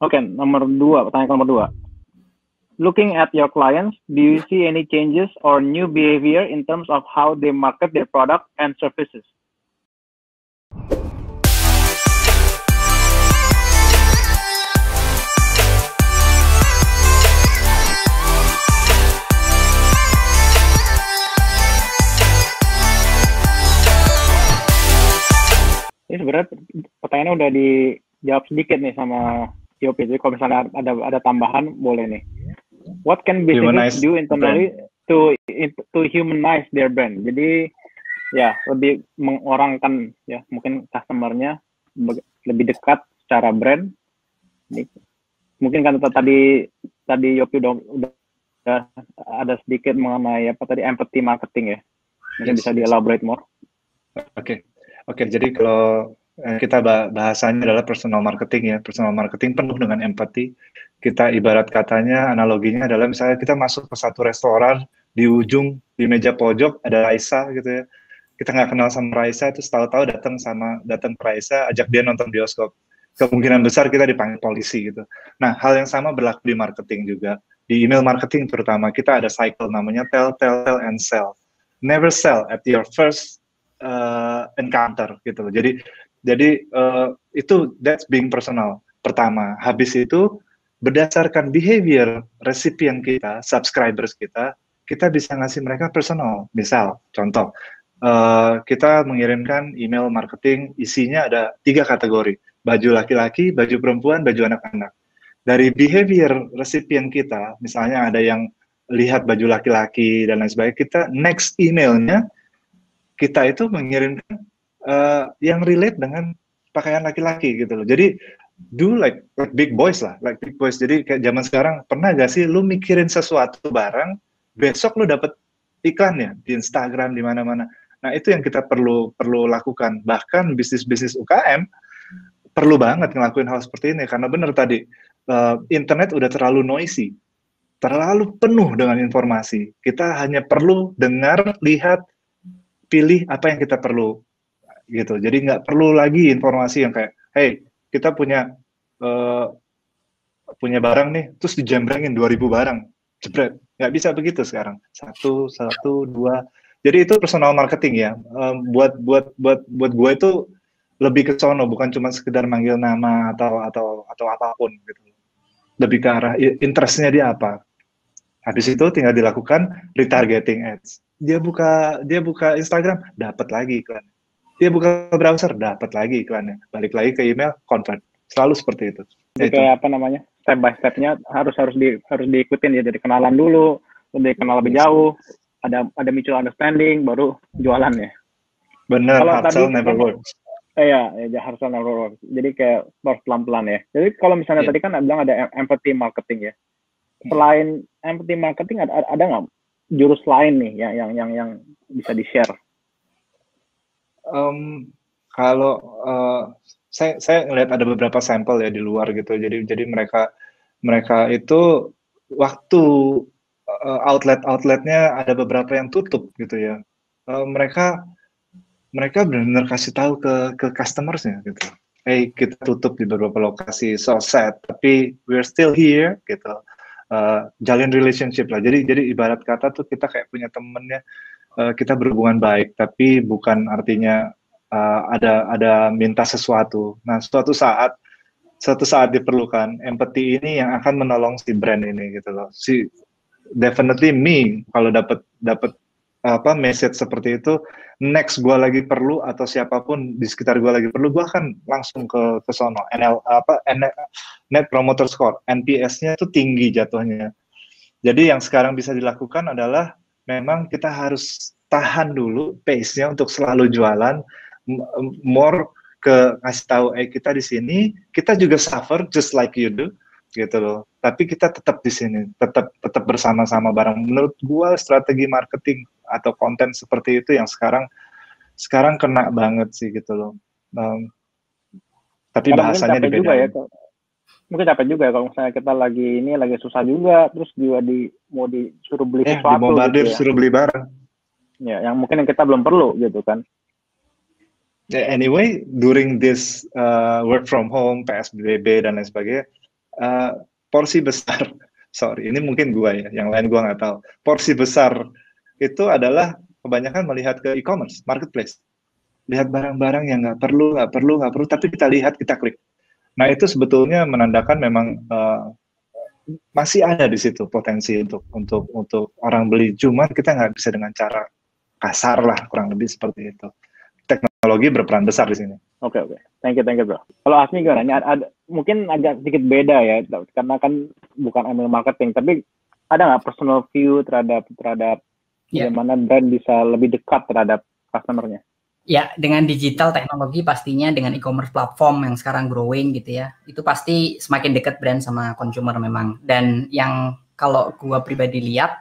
Oke, pertanyaan nomor dua. Looking at your clients, do you see any changes or new behavior in terms of how they market their product and services? Ini sebenarnya pertanyaannya udah dijawab sedikit nih sama Yopi. Jadi kalau misalnya ada tambahan boleh nih. What can businesses do internally to humanize their brand? Jadi ya lebih mengorangkan ya mungkin customer-nya lebih dekat secara brand. Mungkin kan tadi Yopi udah ada sedikit mengenai apa tadi empathy marketing ya. Mungkin bisa di-elaborate more. Oke, jadi kalau kita bahasanya adalah personal marketing ya. Personal marketing penuh dengan empati. Kita ibarat katanya, analoginya adalah misalnya kita masuk ke satu restoran, di ujung, di meja pojok, ada Raisa gitu ya. Kita nggak kenal sama Raisa, itu tahu-tahu datang ke Raisa, ajak dia nonton bioskop. Kemungkinan besar kita dipanggil polisi gitu. Nah, hal yang sama berlaku di marketing juga. Di email marketing terutama, kita ada cycle namanya tell, and sell. Never sell at your first encounter gitu. Jadi itu that's being personal pertama. Habis itu berdasarkan behavior recipient kita, subscribers kita bisa ngasih mereka personal. Misal, contoh, kita mengirimkan email marketing isinya ada 3 kategori: baju laki-laki, baju perempuan, baju anak-anak. Dari behavior recipient kita, misalnya ada yang lihat baju laki-laki dan lain sebagainya, kita next emailnya kita itu mengirimkan yang relate dengan pakaian laki-laki gitu loh. Jadi do like big boys lah, like big boys. Jadi kayak zaman sekarang, pernah gak sih lu mikirin sesuatu barang, besok lu dapet iklannya di Instagram di mana-mana. Nah, itu yang kita perlu lakukan. Bahkan bisnis UKM perlu banget ngelakuin hal seperti ini karena benar tadi internet udah terlalu noisy, terlalu penuh dengan informasi. Kita hanya perlu dengar, lihat, pilih apa yang kita perlu gitu. Jadi nggak perlu lagi informasi yang kayak, hey, kita punya barang nih, terus dijembrengin 2000 barang, jebret. Nggak bisa begitu sekarang. Satu, dua. Jadi itu personal marketing ya. Buat gue itu lebih ke sono, bukan cuma sekedar manggil nama atau apapun gitu. Lebih ke arah interestnya dia apa. Habis itu tinggal dilakukan retargeting ads. Dia buka Instagram, dapat lagi iklan. Dia buka browser, dapat lagi iklannya. Balik lagi ke email, convert. Selalu seperti itu. Jadi kayak apa namanya, step by step-nya harus diikutin ya. Jadi kenalan dulu, lebih kenal lebih jauh, ada mutual understanding, baru jualan ya. Benar, hard sell never works. Iya, hard sell never works. Jadi kayak harus pelan-pelan ya. Jadi kalau misalnya tadi kan bilang ada empathy marketing ya. Selain empathy marketing ada nggak jurus lain nih yang bisa di-share? Kalau saya ngelihat ada beberapa sampel ya di luar gitu. Jadi mereka itu waktu outletnya ada beberapa yang tutup gitu ya. Mereka benar-benar kasih tahu ke customersnya gitu. Hey, kita tutup di beberapa lokasi, so sad, tapi we're still here gitu. Jalin relationship lah. Jadi ibarat kata tuh kita kayak punya temennya, kita berhubungan baik, tapi bukan artinya ada minta sesuatu. Nah, suatu saat diperlukan empathy ini yang akan menolong si brand ini gitu loh. Definitely me kalau dapat message seperti itu, next gue lagi perlu atau siapapun di sekitar gue lagi perlu, gue akan langsung ke sono. Net Promoter Score, NPS-nya itu tinggi jatuhnya. Jadi yang sekarang bisa dilakukan adalah memang kita harus tahan dulu pace-nya untuk selalu jualan, more ke ngasih tahu, kita di sini, kita juga suffer just like you do, gitu loh. Tapi kita tetap di sini, tetap bersama-sama bareng. Menurut gua strategi marketing atau konten seperti itu yang sekarang kena banget sih gitu loh. Tapi karena bahasanya dibedain. Mungkin capek juga ya kalau misalnya kita lagi susah juga, terus juga mau disuruh beli sesuatu. Dimombardir gitu ya. Suruh beli barang. Ya, yang mungkin kita belum perlu gitu kan. Anyway, during this work from home, PSBB dan lain sebagainya, porsi besar, sorry, ini mungkin gua ya, yang lain gua nggak tahu. Porsi besar itu adalah kebanyakan melihat ke e-commerce, marketplace. Lihat barang-barang yang nggak perlu, tapi kita lihat, kita klik. Nah, itu sebetulnya menandakan memang masih ada di situ potensi untuk orang beli. Cuman kita nggak bisa dengan cara kasar lah, kurang lebih seperti itu. Teknologi berperan besar di sini. Oke. Thank you bro. Kalau Asmi gimana? Mungkin agak sedikit beda ya, karena kan bukan email marketing, tapi ada nggak personal view terhadap bagaimana brand bisa lebih dekat terhadap customer-nya? Ya, dengan digital teknologi pastinya dengan e-commerce platform yang sekarang growing gitu ya, itu pasti semakin dekat brand sama consumer memang. Dan yang kalau gua pribadi lihat,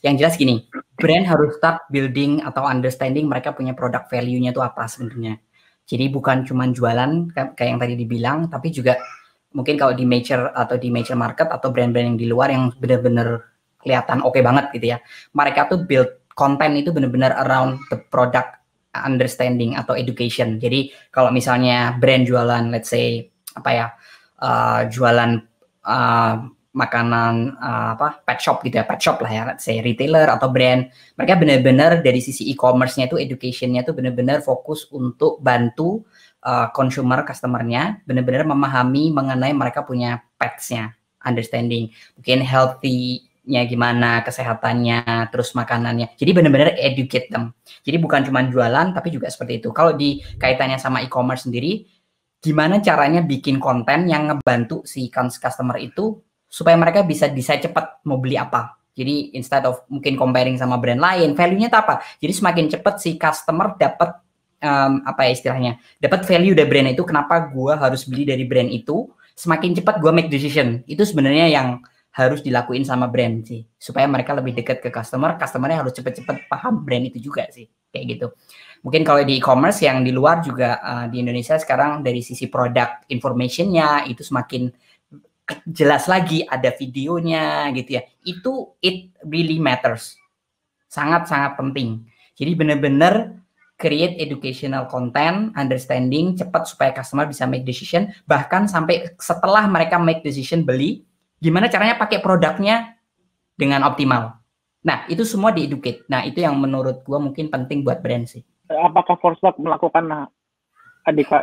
yang jelas gini, brand harus start building atau understanding mereka punya product value-nya itu apa sebenarnya. Jadi bukan cuma jualan kayak yang tadi dibilang, tapi juga mungkin kalau di major market atau brand-brand yang di luar yang benar-benar kelihatan oke banget gitu ya. Mereka tuh build konten itu benar-benar around the product understanding atau education. Jadi kalau misalnya brand jualan, let's say jualan makanan pet shop gitu ya, pet shop lah ya, let's say retailer atau brand, mereka benar-benar dari sisi e-commerce-nya itu education-nya itu benar-benar fokus untuk bantu customer-nya benar-benar memahami mengenai mereka punya pets-nya, understanding, mungkin healthy-nya gimana, kesehatannya, terus makanannya. Jadi benar-benar educate them. Jadi bukan cuma jualan, tapi juga seperti itu. Kalau di kaitannya sama e-commerce sendiri, gimana caranya bikin konten yang ngebantu si customer itu supaya mereka bisa decide cepat mau beli apa. Jadi instead of mungkin comparing sama brand lain, value-nya itu apa? Jadi semakin cepat si customer dapat istilahnya, dapat value dari brand itu. Kenapa gua harus beli dari brand itu? Semakin cepat gua make decision. Itu sebenarnya yang harus dilakuin sama brand sih, supaya mereka lebih dekat ke customernya harus cepet-cepet paham brand itu juga sih, kayak gitu. Mungkin kalau di e-commerce yang di luar juga di Indonesia sekarang dari sisi product information-nya itu semakin jelas lagi, ada videonya gitu ya. Itu it really matters, sangat-sangat penting. Jadi benar-benar create educational content, understanding cepat supaya customer bisa make decision, bahkan sampai setelah mereka make decision beli, gimana caranya pakai produknya dengan optimal. Nah, itu semua di-educate. Nah, itu yang menurut gua mungkin penting buat brand sih. Apakah Forstock melakukan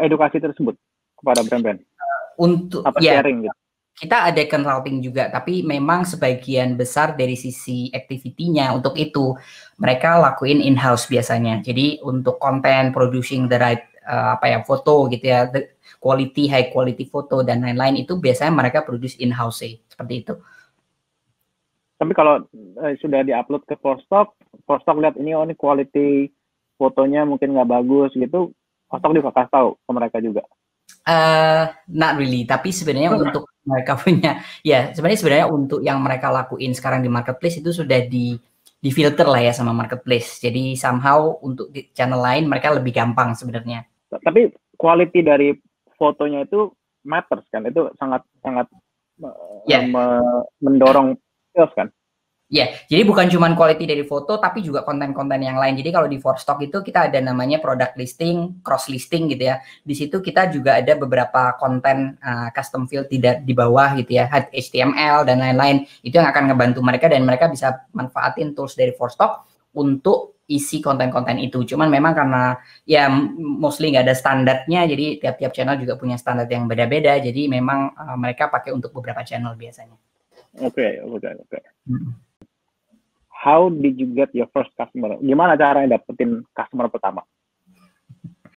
edukasi tersebut kepada brand-brand? Untuk sharing gitu? Kita ada consulting juga, tapi memang sebagian besar dari sisi activity-nya untuk itu mereka lakuin in-house biasanya. Jadi untuk konten, producing the right foto gitu ya, the quality, high quality foto dan lain-lain itu biasanya mereka produce in-house sih, seperti itu. Tapi kalau sudah di-upload ke Forstock lihat ini quality fotonya mungkin nggak bagus gitu, Forstock juga kasih tahu ke mereka juga. Not really, tapi sebenarnya untuk mereka punya, ya sebenarnya untuk yang mereka lakuin sekarang di marketplace itu sudah di filter lah ya sama marketplace. Jadi somehow untuk di channel lain mereka lebih gampang sebenarnya. Tapi quality dari fotonya itu matters kan, itu sangat mendorong sales kan. Ya, jadi bukan cuma quality dari foto, tapi juga konten-konten yang lain. Jadi kalau di Forstock itu kita ada namanya product listing, cross listing gitu ya. Di situ kita juga ada beberapa konten custom field di bawah gitu ya, HTML dan lain-lain. Itu yang akan ngebantu mereka dan mereka bisa manfaatin tools dari Forstock untuk isi konten-konten itu. Cuman memang karena ya mostly nggak ada standarnya, jadi tiap-tiap channel juga punya standar yang beda-beda. Jadi memang mereka pakai untuk beberapa channel biasanya. Oke. How did you get your first customer? Gimana caranya dapetin customer pertama?